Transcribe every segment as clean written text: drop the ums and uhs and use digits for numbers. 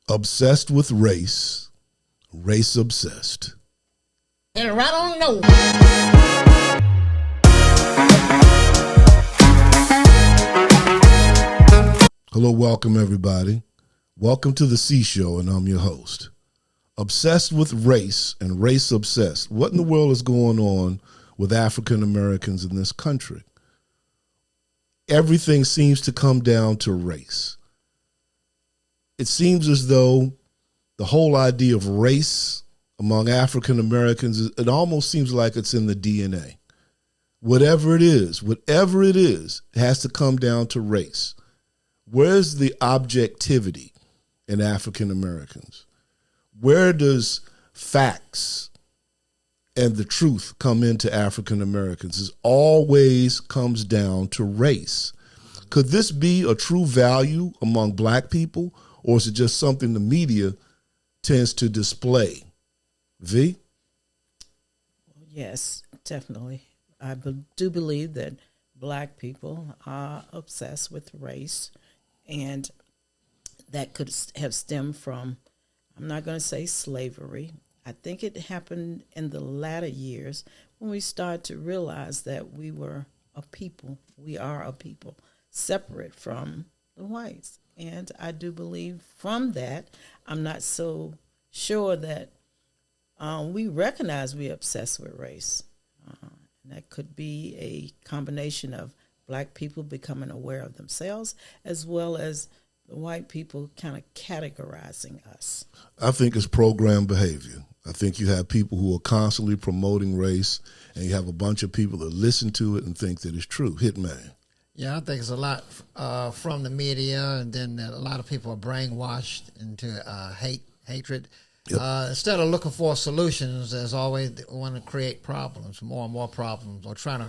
Obsessed with race, race obsessed. And right on the nose. Hello, welcome everybody. Welcome to The Seeshow, and I'm your host. Obsessed with race and race obsessed. What in the world is going on with African Americans in this country? Everything seems to come down to race. It seems as though the whole idea of race among African Americans, it almost seems like it's in the DNA. Whatever it is, it has to come down to race. Where's the objectivity in African Americans? Where does facts and the truth come into African Americans? It always comes down to race. Could this be a true value among black people, or is it just something the media tends to display? V? Yes, definitely. I do believe that black people are obsessed with race, and that could have stemmed from, I'm not going to say slavery. I think it happened in the latter years when we started to realize that we were a people. We are a people separate from the whites. And I do believe from that, I'm not so sure that we recognize we're obsessed with race. And that could be a combination of black people becoming aware of themselves as well as the white people kind of categorizing us. I think it's programmed behavior. I think you have people who are constantly promoting race, and you have a bunch of people that listen to it and think that it's true. Hitman. Yeah, I think it's a lot from the media, and then a lot of people are brainwashed into hatred. Yep. Instead of looking for solutions, there's always they want to create problems, more and more problems, or trying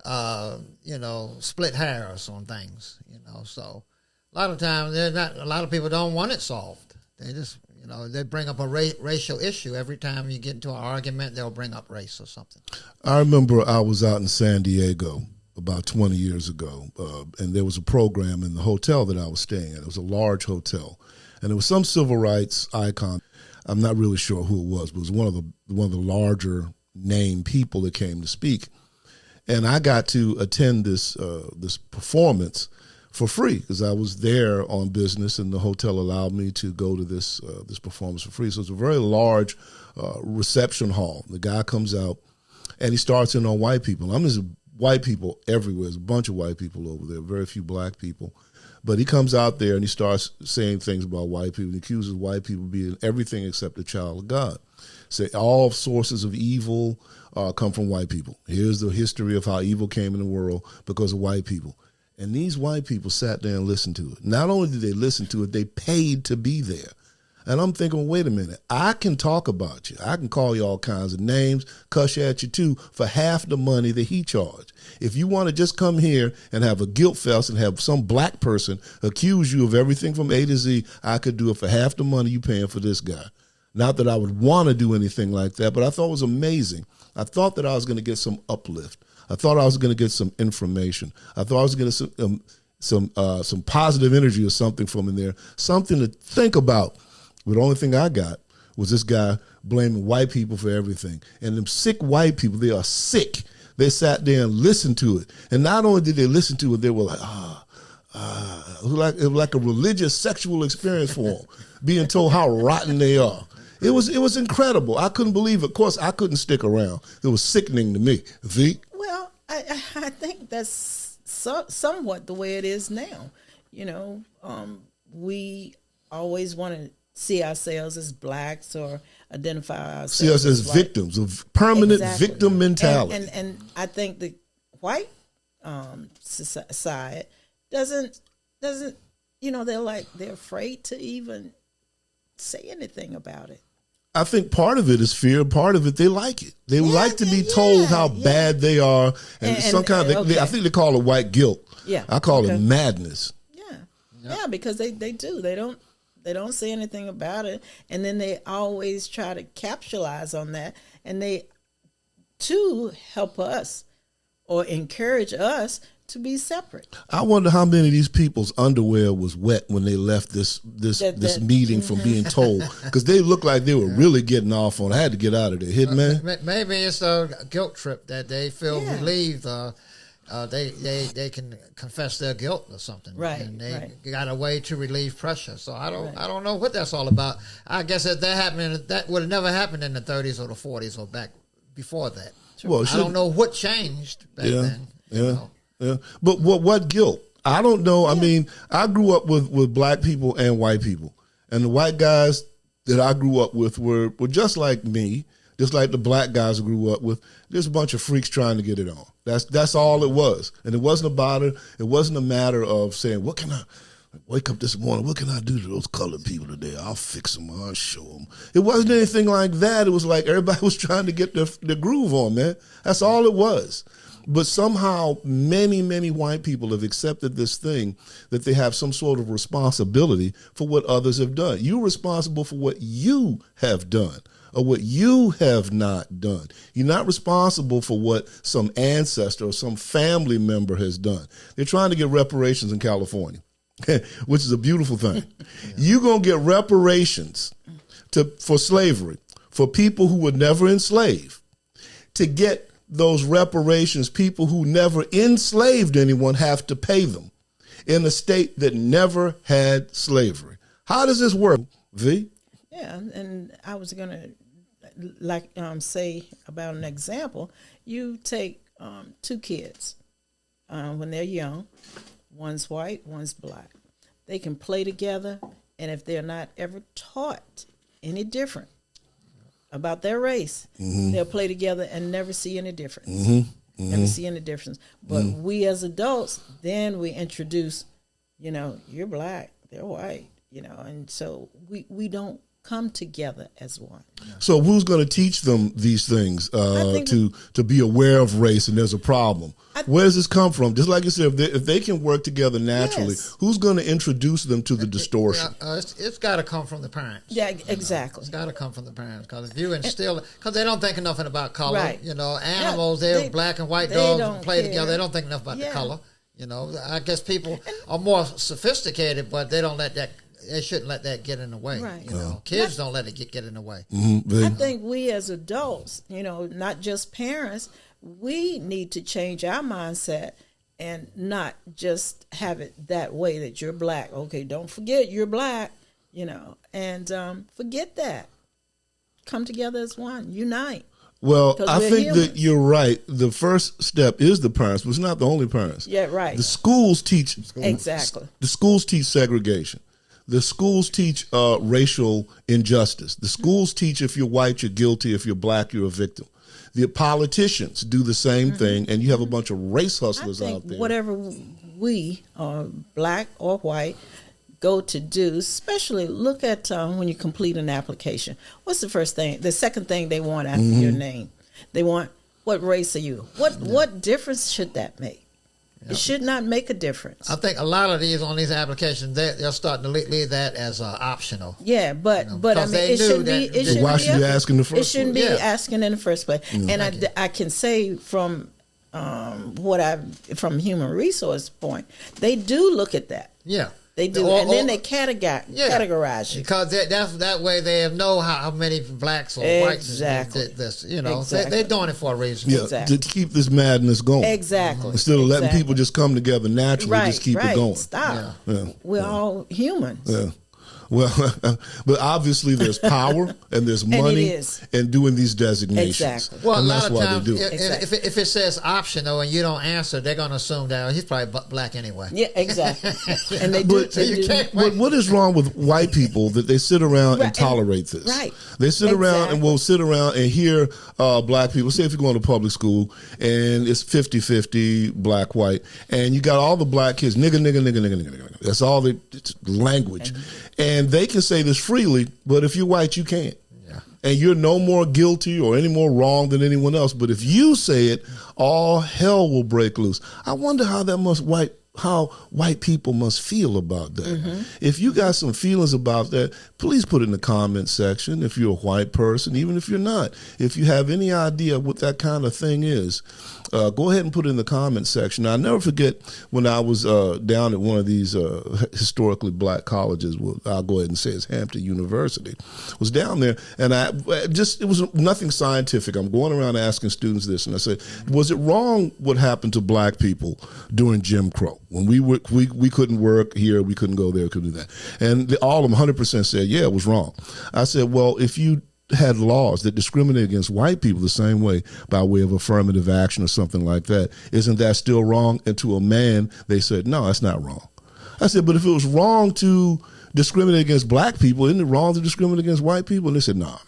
to, split hairs on things. So a lot of times, a lot of people don't want it solved. They just, they bring up a racial issue every time you get into an argument. They'll bring up race or something. I remember I was out in San Diego about 20 years ago, and there was a program in the hotel that I was staying at. It was a large hotel, and there was some civil rights icon. I'm not really sure who it was, but it was one of the larger named people that came to speak, and I got to attend this performance for free because I was there on business, and the hotel allowed me to go to this performance for free. So it's a very large reception hall. The guy comes out, and he starts in on white people. There's white people everywhere. There's a bunch of white people over there, very few black people. But he comes out there and he starts saying things about white people. He accuses white people of being everything except a child of God. Say all sources of evil come from white people. Here's the history of how evil came in the world because of white people. And these white people sat there and listened to it. Not only did they listen to it, they paid to be there. And I'm thinking, wait a minute, I can talk about you. I can call you all kinds of names, cuss at you too, for half the money that he charged. If you want to just come here and have a guilt fest and have some black person accuse you of everything from A to Z, I could do it for half the money you paying for this guy. Not that I would want to do anything like that, but I thought it was amazing. I thought that I was going to get some uplift. I thought I was going to get some information. I thought I was going to get some positive energy or something from in there, something to think about. But the only thing I got was this guy blaming white people for everything. And them sick white people, they are sick. They sat there and listened to it. And not only did they listen to it, they were like, it was like a religious sexual experience for them, being told how rotten they are. It was incredible. I couldn't believe it. Of course, I couldn't stick around. It was sickening to me. V? Well, I think that's somewhat the way it is now. We always want to see ourselves as blacks or identify ourselves see us as victims of permanent victim mentality. And I think the white side doesn't they're afraid to even say anything about it. I think part of it is fear. Part of it, they like it. They like to be told how bad they are, and some kind of. I think they call it white guilt. Yeah, I call it madness. Yeah, because they do. They don't say anything about it, and then they always try to capitalize on that, and they too help us or encourage us to be separate. I wonder how many of these people's underwear was wet when they left this meeting from being told, because they looked like they were really getting off on. I had to get out of there, Hitman. Maybe it's a guilt trip that they feel relieved. They can confess their guilt or something, right? And they got a way to relieve pressure. So I don't know what that's all about. I guess if that would have never happened in the 30s or the 40s or back before that. Well, I don't know what changed back then. Yeah. But what guilt? I don't know. I mean, I grew up with black people and white people. And the white guys that I grew up with were just like me, just like the black guys I grew up with. There's a bunch of freaks trying to get it on. That's all it was. And it wasn't about it. It wasn't a matter of saying, what can I wake up this morning, what can I do to those colored people today? I'll fix them. I'll show them. It wasn't anything like that. It was like everybody was trying to get their groove on, man. That's all it was. But somehow many, many white people have accepted this thing that they have some sort of responsibility for what others have done. You're responsible for what you have done or what you have not done. You're not responsible for what some ancestor or some family member has done. They're trying to get reparations in California, which is a beautiful thing. You're going to get reparations for slavery, for people who were never enslaved, to get those reparations. People who never enslaved anyone have to pay them in a state that never had slavery. How does this work, V? Yeah, and I was going to say about an example. You take two kids when they're young. One's white, one's black. They can play together, and if they're not ever taught any different about their race, they'll play together and never see any difference. Never see any difference. But we as adults, then we introduce, you're black, they're white, and so we don't come together as one. So who's going to teach them these things to be aware of race and there's a problem? Where does this come from? Just like you said, if they can work together naturally, who's going to introduce them to the distortion? It's got to come from the parents. Yeah, exactly. It's got to come from the parents, because if you instill, because they don't think enough about color. Right. Animals, they're black and white dogs play together. They don't think enough about the color. I guess people are more sophisticated, but they don't let that. They shouldn't let that get in the way. Right. Kids don't let it get in the way. I think we as adults, not just parents, we need to change our mindset and not just have it that way that you're black. Okay, don't forget you're black, and forget that. Come together as one. Unite. Well, I think that you're right. The first step is the parents, but it's not the only parents. Yeah, right. The schools teach. Exactly. The schools teach segregation. The schools teach racial injustice. The schools teach if you're white, you're guilty. If you're black, you're a victim. The politicians do the same thing, and you have a bunch of race hustlers out there. Whatever we, black or white, go to do, especially look at when you complete an application. What's the first thing? The second thing they want after your name. They want, what race are you? What difference should that make? It should not make a difference. I think a lot of these on these applications, they're starting to leave that as optional. Yeah, but I mean, it shouldn't be. Why should you ask in the first place? It shouldn't be asking in the first place. And I can say from from human resource point, they do look at that. Yeah. They do, then they categorize you. Because that way they know how many blacks or whites. This, they're doing it for a reason. Yeah, to keep this madness going. Exactly. Instead of letting people just come together naturally, just keep it going. Stop. Yeah. We're all humans. Yeah. Well, but obviously there's power and there's money in doing these designations. Exactly. Well, and that's why they do it. If it says optional and you don't answer, they're going to assume that he's probably black anyway. Yeah, exactly. And they do. But what is wrong with white people that they sit around and tolerate this? Right. They sit around and will sit around and hear black people. Say if you're going to public school and it's 50-50 black, white, and you got all the black kids, nigga. That's all the language. And they can say this freely, but if you're white, you can't. Yeah. And you're no more guilty or any more wrong than anyone else. But if you say it, all hell will break loose. I wonder how how white people must feel about that. If you got some feelings about that, please put it in the comment section. If you're a white person, even if you're not, if you have any idea what that kind of thing is, go ahead and put it in the comment section. Now, I'll never forget when I was down at one of these historically black colleges. Well, I'll go ahead and say it's Hampton University. Was down there, and it was nothing scientific. I'm going around asking students this, and I said, was it wrong what happened to black people during Jim Crow? When we couldn't work here, we couldn't go there, couldn't do that. And all of them 100% said, yeah, it was wrong. I said, well, if you had laws that discriminate against white people the same way by way of affirmative action or something like that, isn't that still wrong? And to a man, they said, no, that's not wrong. I said, but if it was wrong to discriminate against black people, isn't it wrong to discriminate against white people? And they said, no,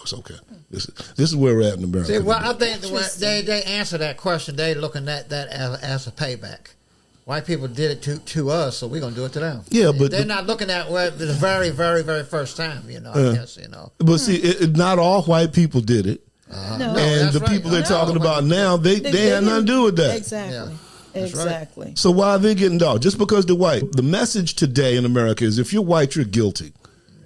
it's okay. This is where we're at in America. See, well, I think they answer that question, they looking at that as a payback. White people did it to us, so we're going to do it to them. Yeah, but they're not looking at the very, very, very first time, I guess, But see, not all white people did it. No. And the people they're talking about now, they had nothing to do with that. Exactly. Yeah. Exactly. Right. So why are they getting dogged? Just because they're white. The message today in America is if you're white, you're guilty.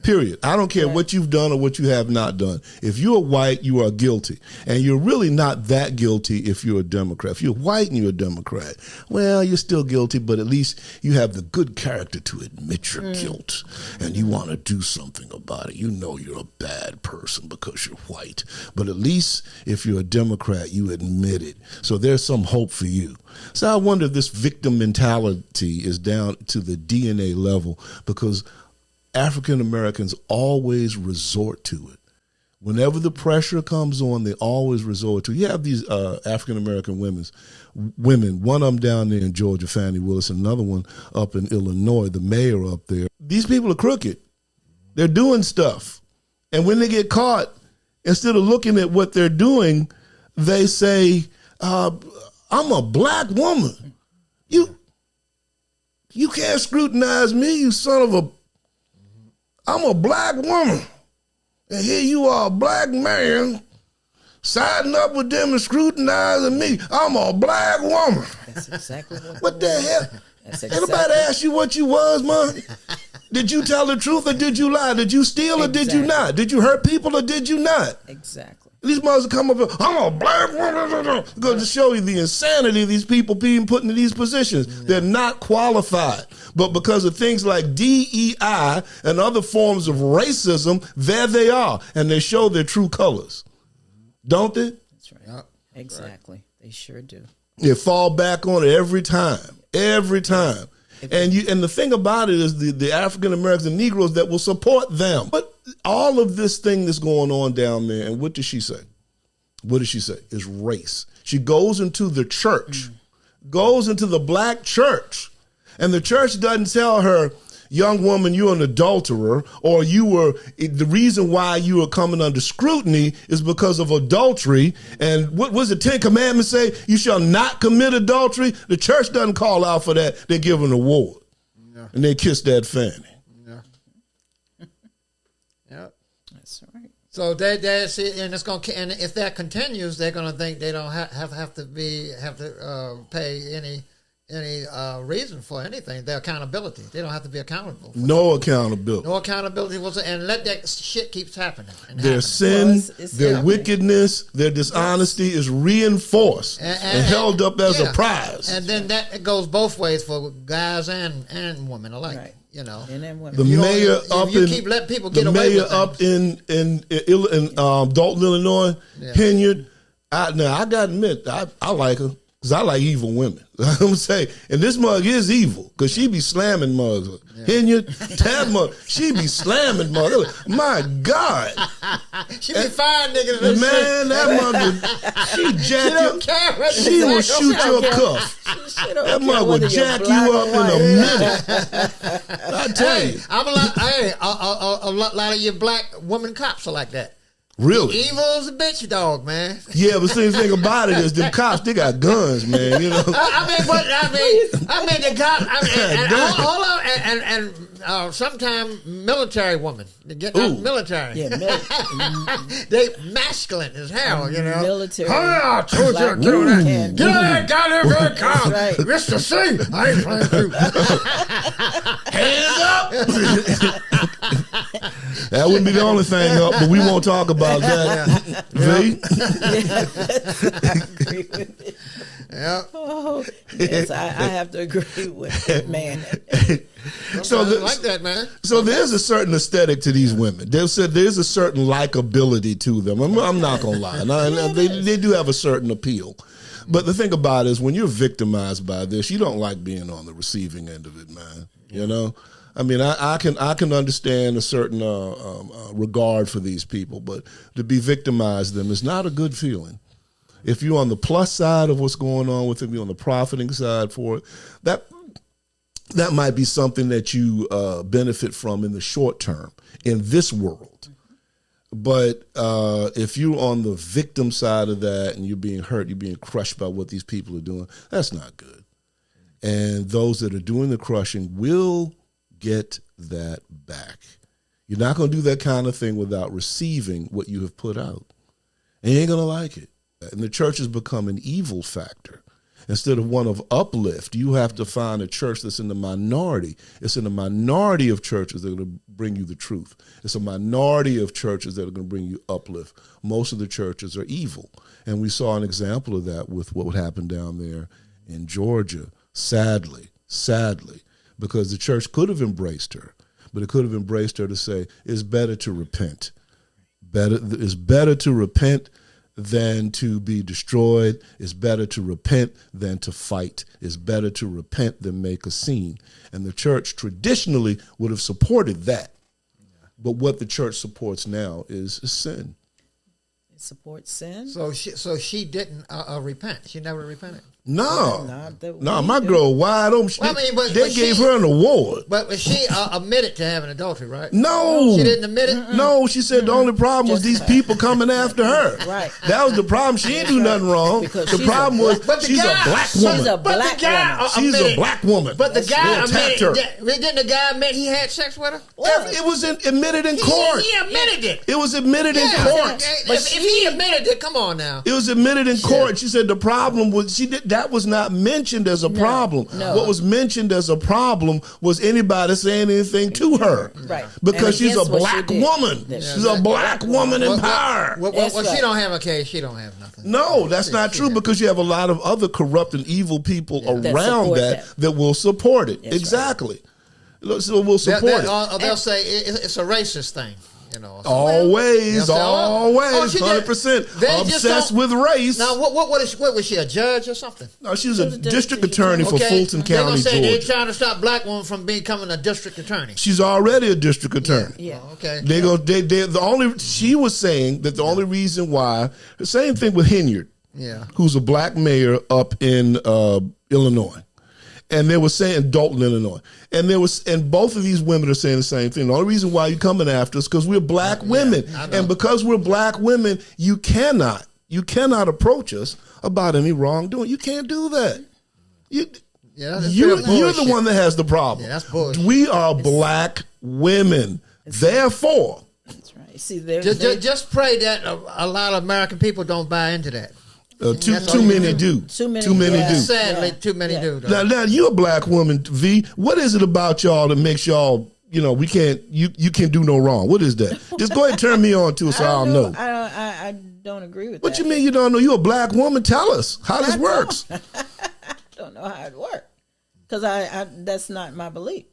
Period. I don't care what you've done or what you have not done. If you're white, you are guilty. And you're really not that guilty if you're a Democrat. If you're white and you're a Democrat, well, you're still guilty, but at least you have the good character to admit your guilt. And you want to do something about it. You know you're a bad person because you're white. But at least if you're a Democrat, you admit it. So there's some hope for you. So I wonder if this victim mentality is down to the DNA level, because African Americans always resort to it. Whenever the pressure comes on, they always resort to it. You have these African American women, one of them down there in Georgia, Fannie Willis, another one up in Illinois, the mayor up there. These people are crooked. They're doing stuff. And when they get caught, instead of looking at what they're doing, they say, I'm a black woman. You can't scrutinize me, you son of a... I'm a black woman, and here you are, a black man, siding up with them and scrutinizing me. I'm a black woman. That's exactly what the hell? Anybody ask you what you was, man? Did you tell the truth or did you lie? Did you steal or did you not? Did you hurt people or did you not? Exactly. These mothers come up and, I'm a black woman. Going to show you the insanity of these people being put in these positions. They're not qualified. But because of things like DEI and other forms of racism, there they are. And they show their true colors. Don't they? That's right. Yep. Exactly. Right. They sure do. They fall back on it every time. Every time. And the thing about it is the African Americans and Negroes that will support them. But all of this thing that's going on down there, and what does she say? What does she say? It's race. She goes into the church, goes into the black church, and the church doesn't tell her, young woman, you're an adulterer, or the reason why you are coming under scrutiny is because of adultery. And what was the 10 Commandments say? You shall not commit adultery. The church doesn't call out for that. They give an award. Yeah. And they kiss that fanny. Yeah. Yep. That's right. So that's it, and and if that continues, they're gonna think they don't have to pay any reason for anything. Their accountability. They don't have to be accountable. No accountability. No accountability. And let that shit keeps happening. Their sin, their wickedness, their dishonesty is reinforced and held up as a prize. And then that goes both ways for guys and women alike. Right. You know, and then women. The mayor up in keep letting people get away with up in Dalton, Illinois, Henyard. I gotta admit, I like her. Because I like evil women. I'm saying, and this mug is evil because she be slamming mugs. Henyard, that mug, she be slamming mugs. My God. She be firing niggas. Man, that mug, she jack you. She will shoot your cuff. That mug will jack you up in a minute. I tell you. A lot of your black woman cops are like that. Really? Evil's a bitch dog, man. Yeah, but see, the thing about it is the cops, they got guns, man, you know. I mean, the cops, hold on, and sometimes military women, they get out of the military. Yeah, they masculine as hell, you know. Military. Oh, I told you to get on that. Get on that goddamn car. Right. Mr. C, I ain't playing with you. Hands up! That wouldn't be the only thing up, but we won't talk about that. V? I agree with it. Yeah. Oh, yes, I have to agree with it, man. So like that, man. So there's a certain aesthetic to these women. They said there's a certain likability to them. I'm not gonna lie. They do have a certain appeal. But the thing about it is, when you're victimized by this, you don't like being on the receiving end of it, man. You know. I mean, I can understand a certain regard for these people, but to be victimized them is not a good feeling. If you're on the plus side of what's going on with them, you're on the profiting side for it, that might be something that you benefit from in the short term in this world. But if you're on the victim side of that and you're being hurt, you're being crushed by what these people are doing, that's not good. And those that are doing the crushing will get that back. You're not going to do that kind of thing without receiving what you have put out. And you ain't going to like it. And the church has become an evil factor. Instead of one of uplift, you have to find a church that's in the minority. It's in the minority of churches that are going to bring you the truth. It's a minority of churches that are going to bring you uplift. Most of the churches are evil. And we saw an example of that with what happened down there in Georgia, sadly, because the church could have embraced her, but it could have embraced her to say, it's better to repent. It's better to repent than to be destroyed. It's better to repent than to fight. It's better to repent than make a scene. And the church traditionally would have supported that. But what the church supports now is sin. It supports sin. So she didn't repent. She never repented. No, no, my girl wide open. They gave her an award. But she admitted to having adultery, right? No. She didn't admit it? No, she said the only problem was these people coming after her. Right. That was the problem. She didn't do nothing wrong. The problem was she's a black woman. She's a black woman. She's a black woman. But the guy attacked her. Didn't the guy admit he had sex with her? It was admitted in court. He admitted it. It was admitted in court. If he admitted it, come on now. It was admitted in court. She said the problem was that was not mentioned as a problem. No. What was mentioned as a problem was anybody saying anything to her. Right. Because she's a black woman. She's a black woman in power. Well, she don't have a case. She don't have nothing. No, that's not true, because you have a lot of other corrupt and evil people around that will support it. That's exactly. Right. So we'll support it. They'll say it's a racist thing. You know, so always, 100% obsessed with race. Now, what was she, a judge or something? No, she was a district attorney for Fulton County, Georgia. They're trying to stop black women from becoming a district attorney. She's already a district attorney. Yeah. Okay. She was saying that the only reason why, the same thing with Henyard, who's a black mayor up in Illinois. And they were saying Dalton, Illinois, and both of these women are saying the same thing. The only reason why you're coming after us because we're black women, and because we're black women, you cannot approach us about any wrongdoing. You can't do that. You're the one that has the problem. Yeah, that's bullshit. We are black women, therefore. That's right. See, just pray that a lot of American people don't buy into that. Too many do. Too many do. Sadly, too many do. Now you're a black woman, V. What is it about y'all that makes y'all, you can't do no wrong? What is that? Just go ahead and turn me on to it so I'll know. I don't agree with what that. What you mean you don't know? You're a black woman. Tell us how this works. I don't know how it works because that's not my belief.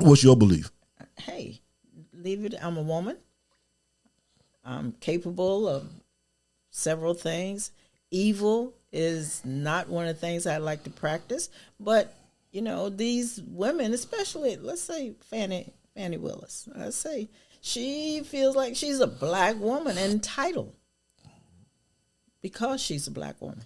What's your belief? Hey, leave it. I'm a woman. I'm capable of several things. Evil is not one of the things I like to practice, but these women, especially let's say Fannie Willis, let's say she feels like she's a black woman entitled because she's a black woman.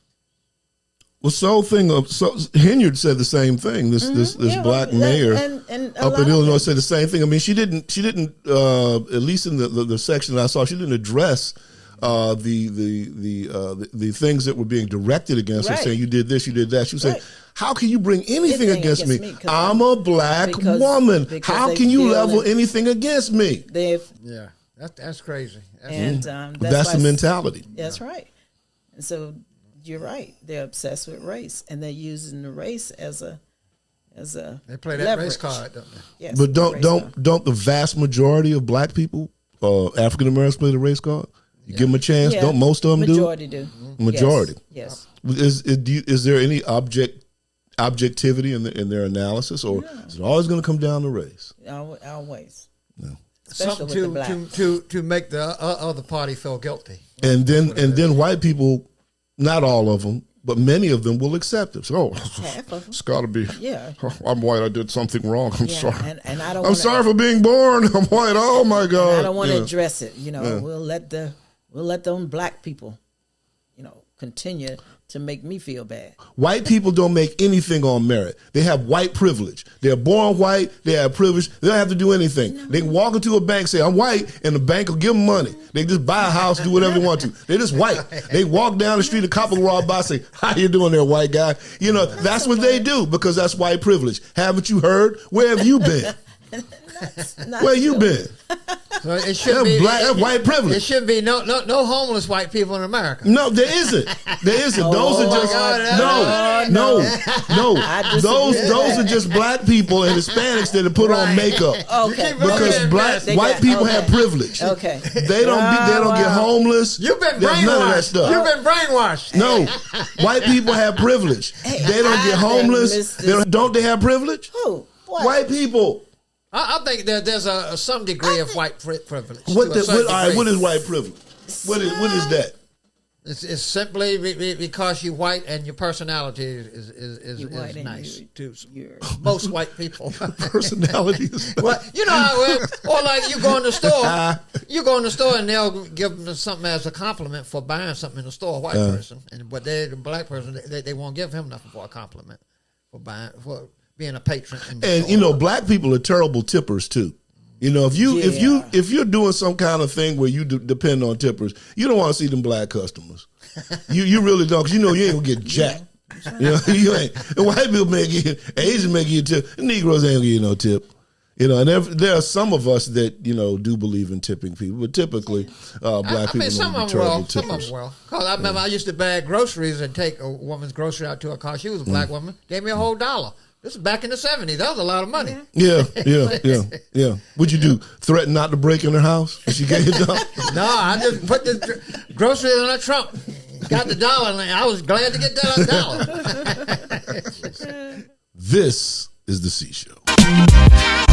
Well, Henyard said the same thing. This black mayor and up in Illinois said the same thing. I mean, she didn't at least in the section that I saw, she didn't address the things that were being directed against her, Right. saying you did this, you did that. She was saying, Right. how can you bring anything against me? 'cause I'm a black woman. because How they can you feel level that anything against me? They've Yeah, that's crazy. and That's why the mentality. That's right. And so you're right. They're obsessed with race, and they're using the race as a They play that leverage. race card, don't they? Yes, But the race card. don't the vast majority of black people, African Americans, play the race card? You give them a chance. Yeah, Don't most of them majority do? Majority. Yes. Is there any objectivity in their analysis, or is it always going to come down to race? Always. No. Especially Something with the to make the other party feel guilty. And then white people, not all of them, but many of them will accept it. So, oh, Half of them. it's got to be. Yeah. I'm white. I did something wrong. I'm Yeah, sorry. and I don't. I'm sorry for being born. I'm white. Oh my God. I don't want Yeah. to address it. We'll let them black people, continue to make me feel bad. White people don't make anything on merit. They have white privilege. They're born white. They have privilege. They don't have to do anything. No. They can walk into a bank, say, I'm white, and the bank will give them money. They just buy a house, do whatever they want to. They're just white. They walk down the street, a cop will walk by, say, how you doing there, white guy? That's what they do because that's white privilege. Haven't you heard? Where have you been? Where you been? So it should be white privilege. It should be no homeless white people in America. No, there isn't. There isn't. Those are just those are just black people and Hispanics that are put on makeup. Okay, because white people have privilege. Okay, they don't get homeless. You've been brainwashed. None of that stuff. You've been brainwashed. No, white people have privilege. They don't get homeless. Don't they have privilege? Who? What? White people. I think that there's some degree of white privilege. What is white privilege? What is that? It's simply because you're white and your personality is nice to most white people. Personality is nice. Well, or like you go in the store, and they'll give them something as a compliment for buying something in the store, a white person, but the black person they won't give him nothing for a compliment for being a patron. And black people are terrible tippers too. If you're doing some kind of thing where you depend on tippers, you don't want to see them black customers. You really don't, because you ain't gonna get jack. You ain't. And white people Asians make you a tip. The Negroes ain't gonna give you no tip. And there are some of us that do believe in tipping people, but typically black people some don't of be them terrible will. tippers. Some of them will. Because I remember I used to bag groceries and take a woman's grocery out to her car. She was a black woman. Gave me a whole $1. This is back in the 70s. That was a lot of money. Yeah. What'd you do? Threaten not to break in her house? She gave you $1? No, I just put the groceries in her trunk. Got the $1, and I was glad to get that $1. This is The Seeshow.